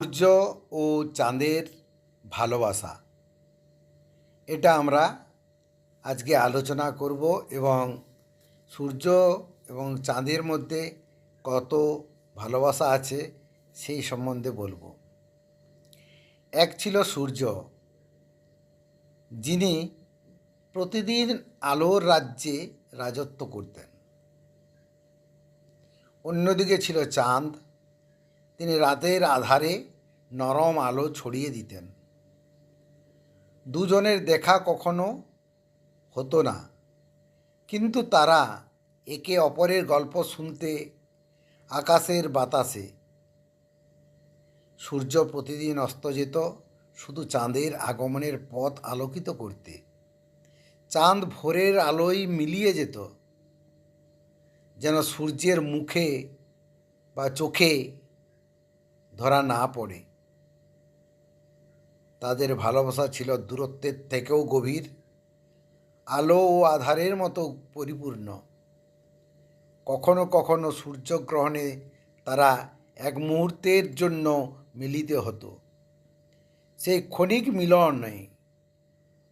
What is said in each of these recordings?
সূর্য ও চাঁদের ভালোবাসা, এটা আমরা আজকে আলোচনা করব এবং সূর্য এবং চাঁদের মধ্যে কত ভালোবাসা আছে সেই সম্বন্ধে বলবো। এক ছিল সূর্য, যিনি প্রতিদিন আলোর রাজ্যে রাজত্ব করতেন। অন্যদিকে ছিল চাঁদ, তিনি রাতের আধারে নরম আলো ছড়িয়ে দিতেন। দুজনের দেখা কখনো হতো না, কিন্তু তারা একে অপরের গল্প শুনতে আকাশের বাতাসে। সূর্য প্রতিদিন অস্ত যেত শুধু চাঁদের আগমনের পথ আলোকিত করতে। চাঁদ ভোরের আলোয় মিলিয়ে যেত, যেন সূর্যের মুখে বা চোখে ধরা না পড়ে। তাদের ভালোবাসা ছিল দূরত্বের থেকেও গভীর, আলো ও আধারের মতো পরিপূর্ণ। কখনো কখনো সূর্যগ্রহণে তারা এক মুহূর্তের জন্য মিলিত হতো। সেই ক্ষণিক মিলনে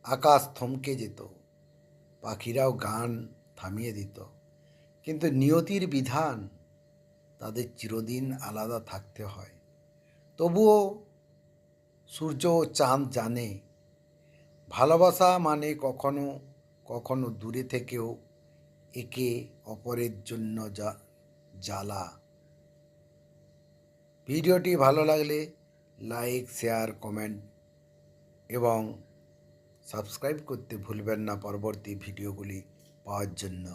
আকাশ থমকে যেত, পাখিরাও গান থামিয়ে দিত। কিন্তু নিয়তির বিধান, তাদের চিরদিন আলাদা থাকতে হয়। তবুও সূর্য ও চাঁদ জানে, ভালোবাসা মানে কখনো কখনো দূরে থেকেও একে অপরের জন্য জ্বালা। ভিডিওটি ভালো লাগলে লাইক, শেয়ার, কমেন্ট এবং সাবস্ক্রাইব করতে ভুলবেন না পরবর্তী ভিডিওগুলি পাওয়ার জন্য।